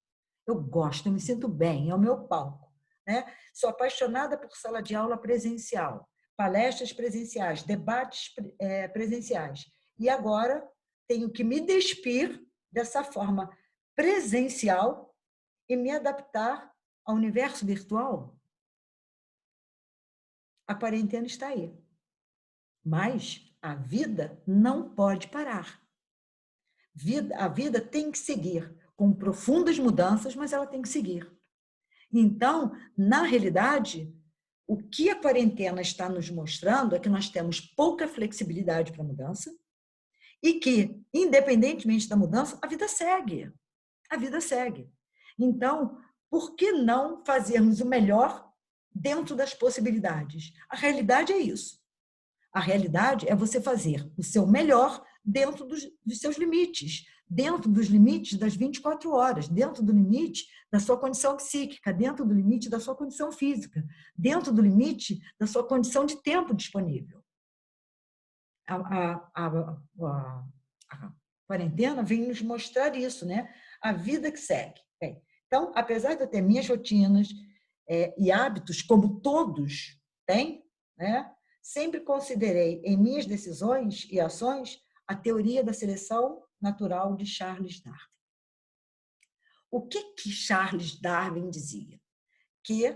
Eu gosto, eu me sinto bem, é o meu palco, né? Sou apaixonada por sala de aula presencial, palestras presenciais, debates presenciais. E agora tenho que me despir dessa forma presencial e me adaptar ao universo virtual. A quarentena está aí. Mas a vida não pode parar. A vida tem que seguir, com profundas mudanças, mas ela tem que seguir. Então, na realidade, o que a quarentena está nos mostrando é que nós temos pouca flexibilidade para a mudança e que, independentemente da mudança, a vida segue. A vida segue. Então, por que não fazermos o melhor dentro das possibilidades? A realidade é isso. A realidade é você fazer o seu melhor dentro dos seus limites, dentro dos limites das 24 horas, dentro do limite da sua condição psíquica, dentro do limite da sua condição física, dentro do limite da sua condição de tempo disponível. A quarentena vem nos mostrar isso, né? A vida que segue. Bem, então, apesar de eu ter minhas rotinas e hábitos, como todos têm, né? Sempre considerei em minhas decisões e ações a teoria da seleção natural de Charles Darwin. O que Charles Darwin dizia? Que,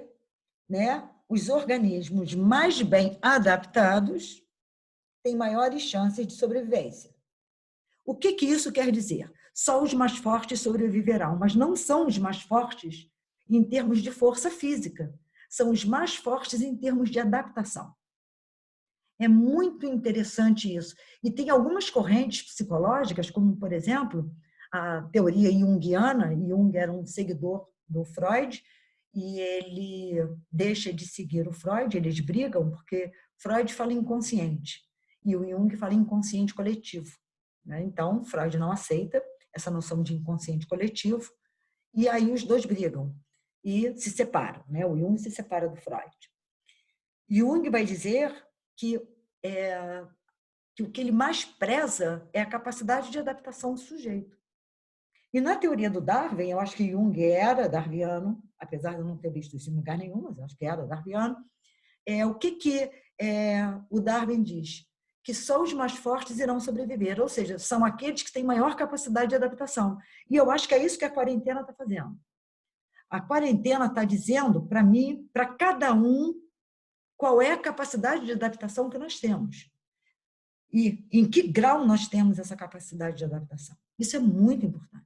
né, os organismos mais bem adaptados têm maiores chances de sobrevivência. O que isso quer dizer? Só os mais fortes sobreviverão, mas não são os mais fortes em termos de força física, são os mais fortes em termos de adaptação. É muito interessante isso. E tem algumas correntes psicológicas, como, por exemplo, a teoria junguiana. Jung era um seguidor do Freud, e ele deixa de seguir o Freud, eles brigam, porque Freud fala inconsciente, e o Jung fala inconsciente coletivo. Então, Freud não aceita essa noção de inconsciente coletivo, e aí os dois brigam e se separam. O Jung se separa do Freud. Jung vai dizer que o que ele mais preza é a capacidade de adaptação do sujeito. E na teoria do Darwin, eu acho que Jung era darwiniano, apesar de eu não ter visto isso em lugar nenhum, mas eu acho que era darwiniano. O que o Darwin diz? Que só os mais fortes irão sobreviver, ou seja, são aqueles que têm maior capacidade de adaptação. E eu acho que é isso que a quarentena está fazendo. A quarentena está dizendo para mim, para cada um, qual é a capacidade de adaptação que nós temos. e em que grau nós temos essa capacidade de adaptação. Isso é muito importante.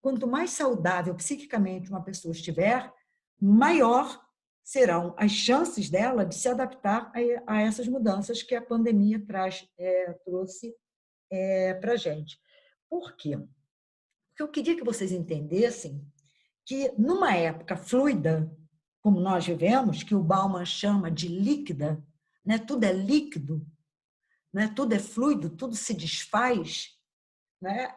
Quanto mais saudável psiquicamente uma pessoa estiver, maior serão as chances dela de se adaptar a essas mudanças que a pandemia trouxe para a gente. Por quê? Porque eu queria que vocês entendessem que, numa época fluida, como nós vivemos, que o Bauman chama de líquida, né? Tudo é líquido, né? Tudo é fluido, tudo se desfaz, né?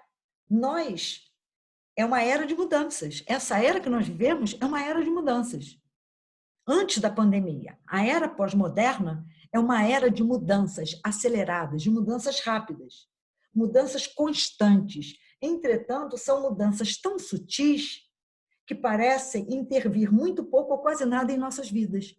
É uma era de mudanças. Essa era que nós vivemos é uma era de mudanças. Antes da pandemia, a era pós-moderna é uma era de mudanças aceleradas, de mudanças rápidas, mudanças constantes. Entretanto, são mudanças tão sutis que parecem intervir muito pouco ou quase nada em nossas vidas.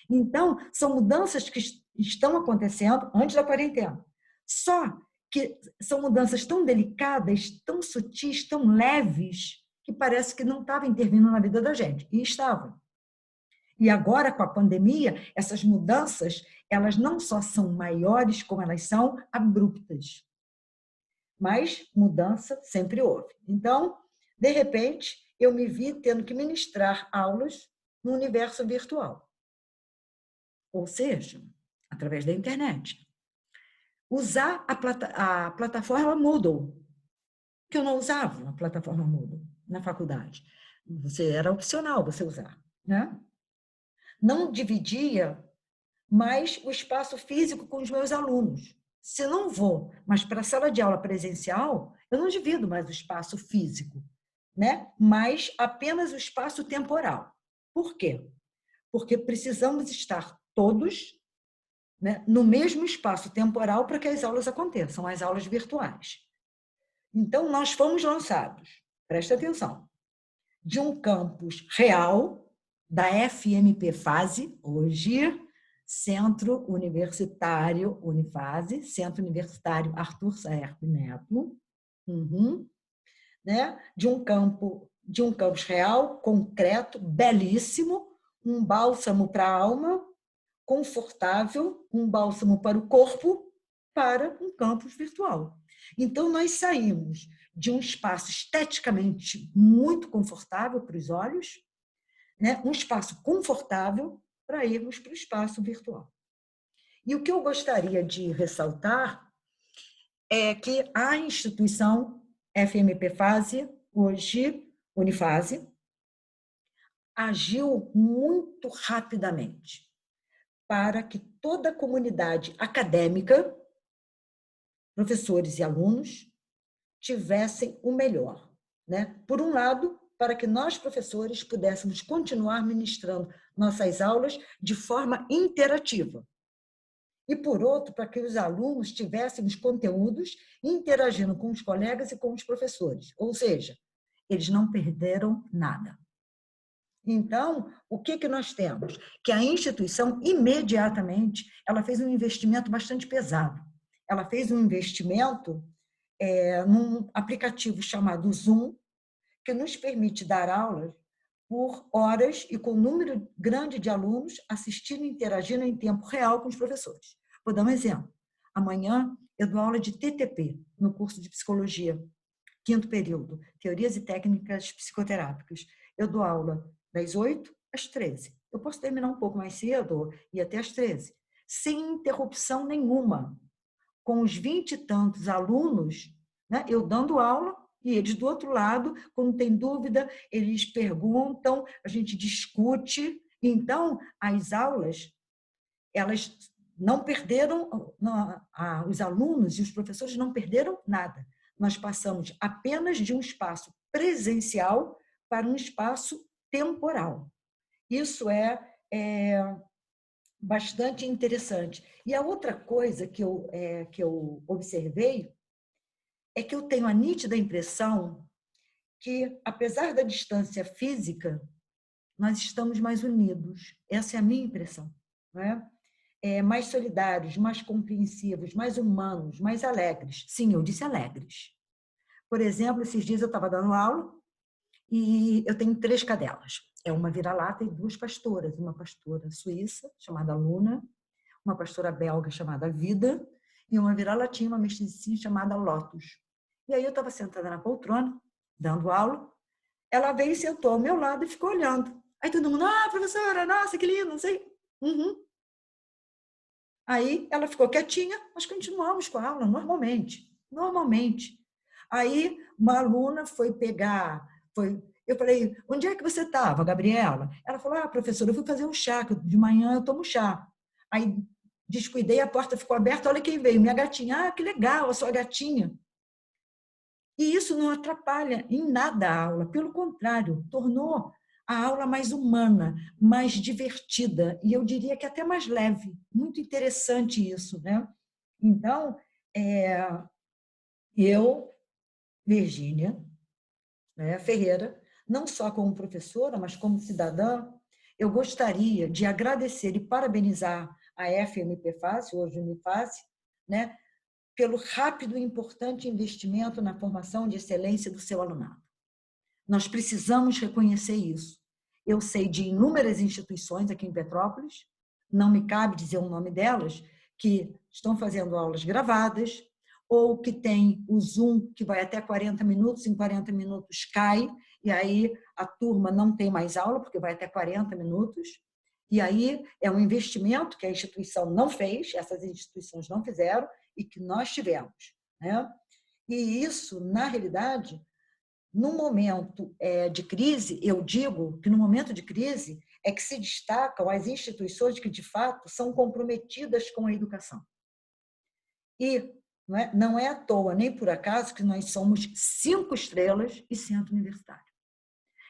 Então, são mudanças que estão acontecendo antes da quarentena. Só que são mudanças tão delicadas, tão sutis, tão leves, que parece que não estava intervindo na vida da gente. E estava. E agora, com a pandemia, essas mudanças, elas não só são maiores, como elas são abruptas. Mas mudança sempre houve. Então, de repente, eu me vi tendo que ministrar aulas no universo virtual. Ou seja, através da internet. Usar a plataforma Moodle, que eu não usava a plataforma Moodle na faculdade. Era opcional você usar, né? Não dividia mais o espaço físico com os meus alunos. Se não vou, mas para a sala de aula presencial, eu não divido mais o espaço físico, né? Mas apenas o espaço temporal. Por quê? Porque precisamos estar todos, né, no mesmo espaço temporal para que as aulas aconteçam, as aulas virtuais. Então, nós fomos lançados, presta atenção, de um campus real da FMP Fase, hoje, Centro Universitário Unifase, Centro Universitário Arthur Saerp Neto, né? De um campus real, concreto, belíssimo, um bálsamo para a alma, confortável, um bálsamo para o corpo, para um campus virtual. Então, nós saímos de um espaço esteticamente muito confortável para os olhos, né? Um espaço confortável para irmos para o espaço virtual. E o que eu gostaria de ressaltar é que a instituição FMP Fase, hoje Unifase, agiu muito rapidamente para que toda a comunidade acadêmica, professores e alunos, tivessem o melhor, né? Por um lado, para que nós, professores, pudéssemos continuar ministrando nossas aulas de forma interativa. E, por outro, para que os alunos tivéssemos conteúdos interagindo com os colegas e com os professores. Ou seja, eles não perderam nada. Então, o que nós temos? Que a instituição, imediatamente, ela fez um investimento bastante pesado. Ela fez um investimento num aplicativo chamado Zoom, que nos permite dar aulas por horas e com um número grande de alunos assistindo e interagindo em tempo real com os professores. Vou dar um exemplo. Amanhã eu dou aula de TTP, no curso de Psicologia, 5º período, Teorias e Técnicas Psicoterápicas. Eu dou aula das 8 às 13. Eu posso terminar um pouco mais cedo e até às 13, sem interrupção nenhuma, com os 20 e tantos alunos, né, eu dando aula, e eles do outro lado, quando tem dúvida, eles perguntam, a gente discute. Então, as aulas, elas não perderam, os alunos e os professores não perderam nada. Nós passamos apenas de um espaço presencial para um espaço temporal. Isso é bastante interessante. E a outra coisa que eu observei é que eu tenho a nítida impressão que, apesar da distância física, nós estamos mais unidos. Essa é a minha impressão. Não é? Mais solidários, mais compreensivos, mais humanos, mais alegres. Sim, eu disse alegres. Por exemplo, esses dias eu estava dando aula e eu tenho 3 cadelas. É uma vira-lata e 2 pastoras. Uma pastora suíça, chamada Luna, uma pastora belga chamada Vida, e uma vira-latinha, uma mesticinha chamada Lotus. E aí eu estava sentada na poltrona, dando aula, ela veio e sentou ao meu lado e ficou olhando. Aí todo mundo, professora, nossa, que lindo, não sei. Uhum. Aí ela ficou quietinha, nós continuamos com a aula normalmente, normalmente. Aí uma aluna foi pegar, eu falei, onde é que você estava, Gabriela? Ela falou, professora, eu fui fazer um chá, que de manhã eu tomo chá. Aí descuidei, a porta ficou aberta, olha quem veio, minha gatinha. Que legal, a sua gatinha. E isso não atrapalha em nada a aula, pelo contrário, tornou a aula mais humana, mais divertida, e eu diria que até mais leve. Muito interessante isso, né? Então, eu, Virgínia, né, Ferreira, não só como professora, mas como cidadã, eu gostaria de agradecer e parabenizar a FMPFACE, hoje Uniface, né, pelo rápido e importante investimento na formação de excelência do seu alunado. Nós precisamos reconhecer isso. Eu sei de inúmeras instituições aqui em Petrópolis, não me cabe dizer o nome delas, que estão fazendo aulas gravadas, ou que tem o Zoom, que vai até 40 minutos, em 40 minutos cai, e aí a turma não tem mais aula, porque vai até 40 minutos, e aí é um investimento que a instituição não fez, essas instituições não fizeram, e que nós tivemos, né? E isso, na realidade, no momento de crise, eu digo que no momento de crise é que se destacam as instituições que, de fato, são comprometidas com a educação. E não é à toa, nem por acaso, que nós somos 5 estrelas e centro universitário.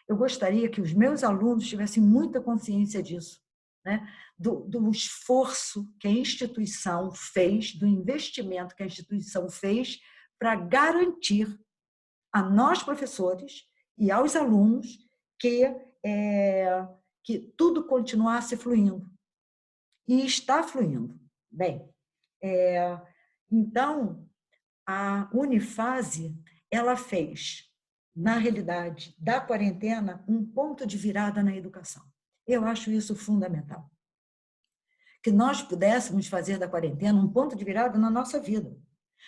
Eu gostaria que os meus alunos tivessem muita consciência disso, né? Do esforço que a instituição fez, do investimento que a instituição fez para garantir a nós, professores, e aos alunos que tudo continuasse fluindo. E está fluindo. Bem, então, a Unifase, ela fez, na realidade, da quarentena, um ponto de virada na educação. Eu acho isso fundamental. Que nós pudéssemos fazer da quarentena um ponto de virada na nossa vida.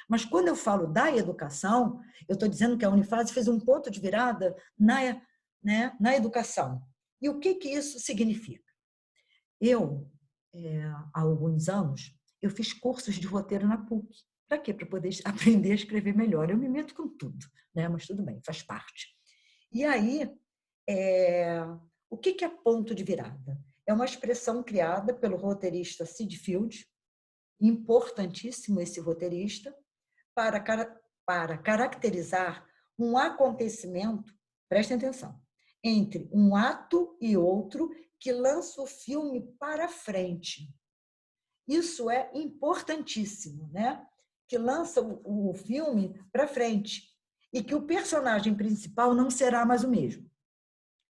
Mas quando eu falo da educação, eu estou dizendo que a Unifase fez um ponto de virada na educação. E o que isso significa? Eu, há alguns anos, eu fiz cursos de roteiro na PUC. Para quê? Para poder aprender a escrever melhor. Eu me meto com tudo, né? Mas tudo bem, faz parte. E aí, o que é ponto de virada? É uma expressão criada pelo roteirista Sid Field, importantíssimo esse roteirista, para caracterizar um acontecimento, prestem atenção, entre um ato e outro que lança o filme para frente. Isso é importantíssimo, né? Que lança o filme para frente e que o personagem principal não será mais o mesmo.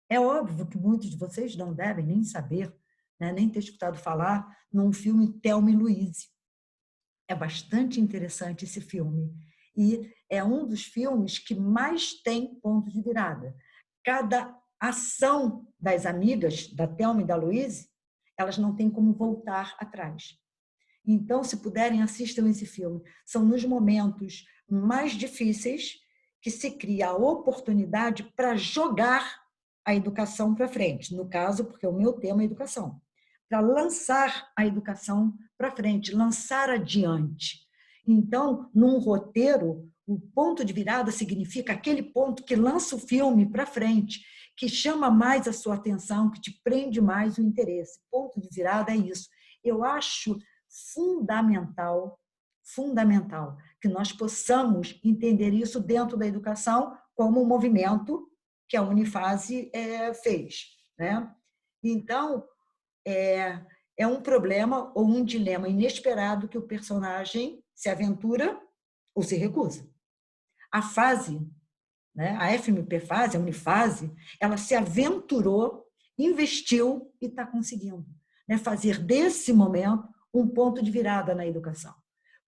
É óbvio que muitos de vocês não devem nem saber, né, nem ter escutado falar num filme Thelma e Louise. É bastante interessante esse filme. E é um dos filmes que mais tem ponto de virada. Cada ação das amigas, da Thelma e da Louise, elas não têm como voltar atrás. Então, se puderem, assistam esse filme. São nos momentos mais difíceis que se cria a oportunidade para jogar a educação para frente. No caso, porque o meu tema é educação. Para lançar a educação para frente, lançar adiante. Então, num roteiro, o ponto de virada significa aquele ponto que lança o filme para frente, que chama mais a sua atenção, que te prende mais o interesse. Ponto de virada é isso. Eu acho fundamental que nós possamos entender isso dentro da educação como um movimento que a Unifase fez, né? Então, é um problema ou um dilema inesperado que o personagem se aventura ou se recusa. A fase, né, a FMP fase, a Unifase, ela se aventurou, investiu e está conseguindo, né, fazer desse momento um ponto de virada na educação.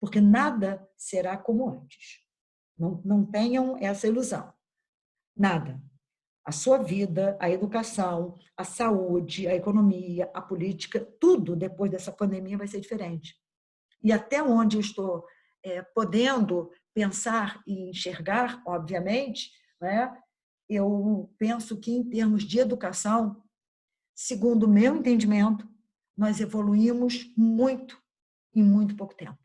Porque nada será como antes. Não tenham essa ilusão. Nada. A sua vida, a educação, a saúde, a economia, a política, tudo depois dessa pandemia vai ser diferente. E até onde eu estou podendo pensar e enxergar, obviamente, né? Eu penso que, em termos de educação, segundo o meu entendimento, nós evoluímos muito em muito pouco tempo.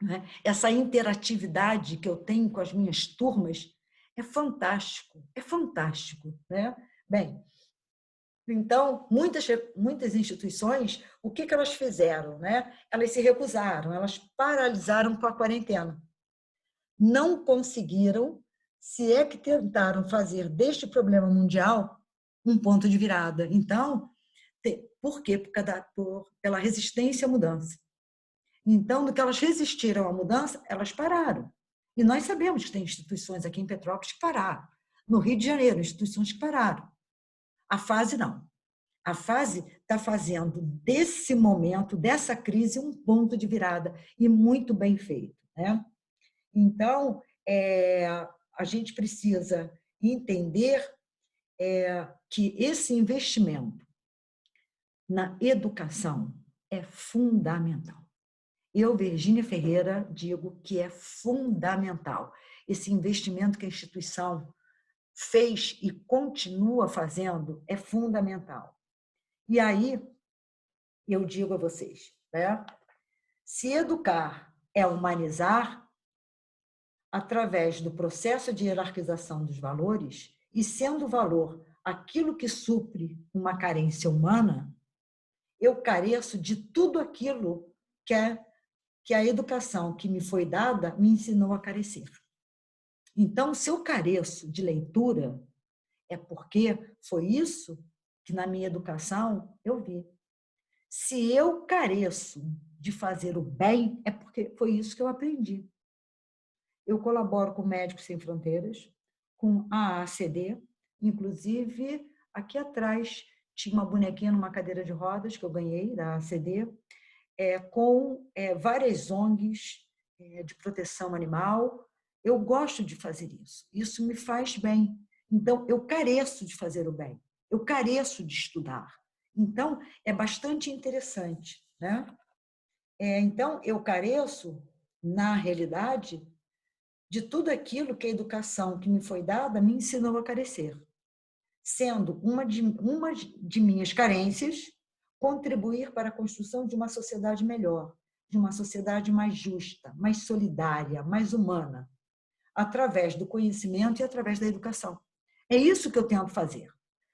Né? Essa interatividade que eu tenho com as minhas turmas é fantástico, é fantástico. Né? Bem, então, muitas instituições, o que elas fizeram? Né? Elas se recusaram, elas paralisaram com a quarentena. Não conseguiram, se é que tentaram fazer deste problema mundial um ponto de virada. Então, por quê? Pela resistência à mudança. Então, do que elas resistiram à mudança, elas pararam. E nós sabemos que tem instituições aqui em Petrópolis que pararam. No Rio de Janeiro, instituições que pararam. A fase não. A fase está fazendo desse momento, dessa crise, um ponto de virada e muito bem feito. Né? Então, a gente precisa entender que esse investimento na educação é fundamental. Eu, Virgínia Ferreira, digo que é fundamental. Esse investimento que a instituição fez e continua fazendo é fundamental. E aí, eu digo a vocês, né? Se educar é humanizar, através do processo de hierarquização dos valores, e sendo o valor aquilo que supre uma carência humana, eu careço de tudo aquilo que a educação que me foi dada me ensinou a carecer. Então, se eu careço de leitura, é porque foi isso que na minha educação eu vi. Se eu careço de fazer o bem, é porque foi isso que eu aprendi. Eu colaboro com Médicos Sem Fronteiras, com a AACD, inclusive aqui atrás tinha uma bonequinha numa cadeira de rodas que eu ganhei da AACD, com várias ONGs de proteção animal. Eu gosto de fazer isso, isso me faz bem. Então, eu careço de fazer o bem, eu careço de estudar. Então, é bastante interessante. Né? Então, eu careço, na realidade, de tudo aquilo que a educação que me foi dada me ensinou a carecer, sendo uma de minhas carências contribuir para a construção de uma sociedade melhor, de uma sociedade mais justa, mais solidária, mais humana, através do conhecimento e através da educação. É isso que eu tento fazer.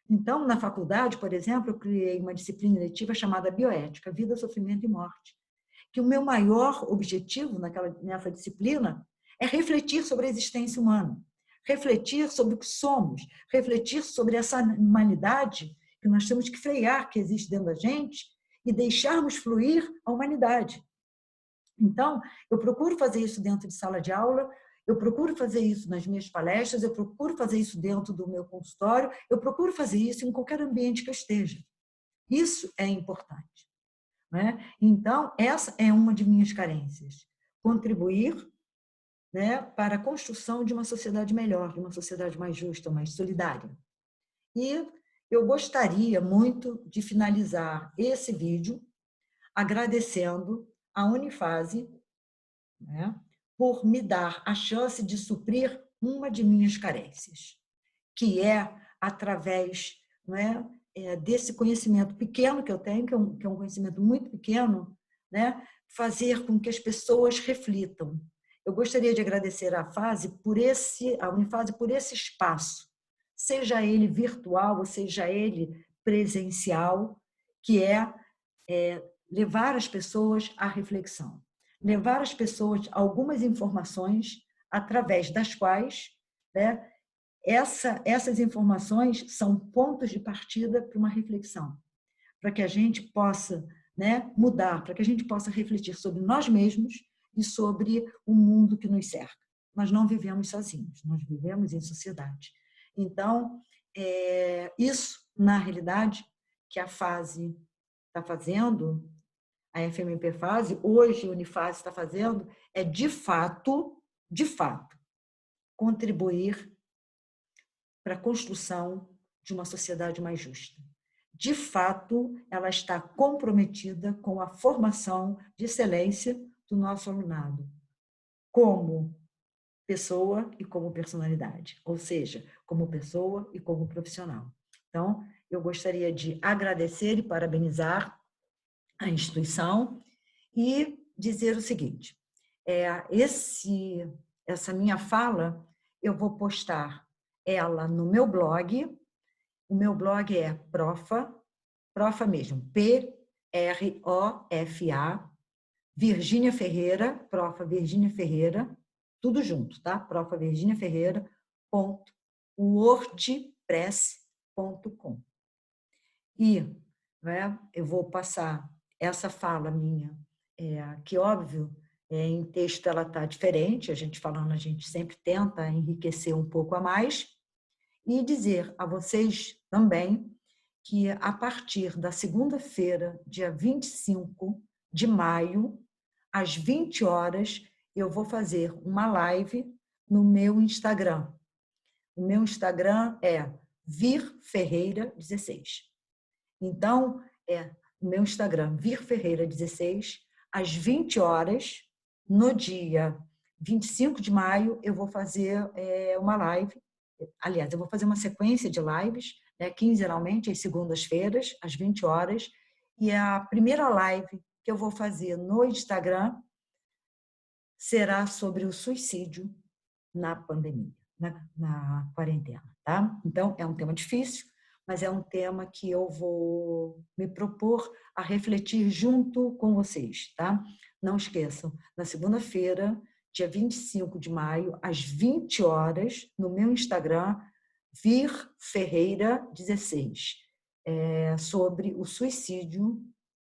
Então, na faculdade, por exemplo, eu criei uma disciplina letiva chamada Bioética, Vida, Sofrimento e Morte, que o meu maior objetivo nessa disciplina é refletir sobre a existência humana, refletir sobre o que somos, refletir sobre essa humanidade que nós temos que frear, que existe dentro da gente, e deixarmos fluir a humanidade. Então, eu procuro fazer isso dentro de sala de aula, eu procuro fazer isso nas minhas palestras, eu procuro fazer isso dentro do meu consultório, eu procuro fazer isso em qualquer ambiente que eu esteja. Isso é importante. Né? Então, essa é uma de minhas carências. Contribuir, né, para a construção de uma sociedade melhor, de uma sociedade mais justa, mais solidária. E eu gostaria muito de finalizar esse vídeo agradecendo a Unifase, né, por me dar a chance de suprir uma de minhas carências, que é através, né, desse conhecimento pequeno que eu tenho, que é um conhecimento muito pequeno, né, fazer com que as pessoas reflitam. Eu gostaria de agradecer à Unifase por esse espaço, seja ele virtual ou seja ele presencial, que levar as pessoas à reflexão, levar as pessoas a algumas informações através das quais, né, essas informações são pontos de partida para uma reflexão, para que a gente possa, né, mudar, para que a gente possa refletir sobre nós mesmos e sobre o mundo que nos cerca. Nós não vivemos sozinhos, nós vivemos em sociedade. Então, isso, na realidade, que a fase está fazendo, a FMP Fase, hoje a Unifase está fazendo, é de fato, contribuir para a construção de uma sociedade mais justa. De fato, ela está comprometida com a formação de excelência do nosso alunado, como pessoa e como personalidade, ou seja, como pessoa e como profissional. Então, eu gostaria de agradecer e parabenizar a instituição e dizer o seguinte: essa minha fala eu vou postar ela no meu blog. O meu blog é Profa mesmo, Profa, Virgínia Ferreira, Profa Virgínia Ferreira, tudo junto, tá? Profa Virgínia Ferreira, wordpress.com. E, né, eu vou passar essa fala minha, que óbvio, em texto ela está diferente, a gente falando, a gente sempre tenta enriquecer um pouco a mais, e dizer a vocês também que a partir da segunda-feira, dia 25 de maio, às 20 horas, eu vou fazer uma live no meu Instagram. O meu Instagram é virferreira16. Então, o meu Instagram, virferreira16, às 20 horas, no dia 25 de maio, eu vou fazer uma live. Aliás, eu vou fazer uma sequência de lives, né, quinzenalmente, às segundas-feiras, às 20 horas. E a primeira live que eu vou fazer no Instagram será sobre o suicídio na pandemia, na quarentena, tá? Então, é um tema difícil, mas é um tema que eu vou me propor a refletir junto com vocês, tá? Não esqueçam, na segunda-feira, dia 25 de maio, às 20 horas, no meu Instagram, virferreira16, sobre o suicídio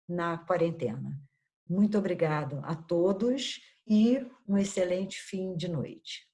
na quarentena. Muito obrigado a todos e um excelente fim de noite.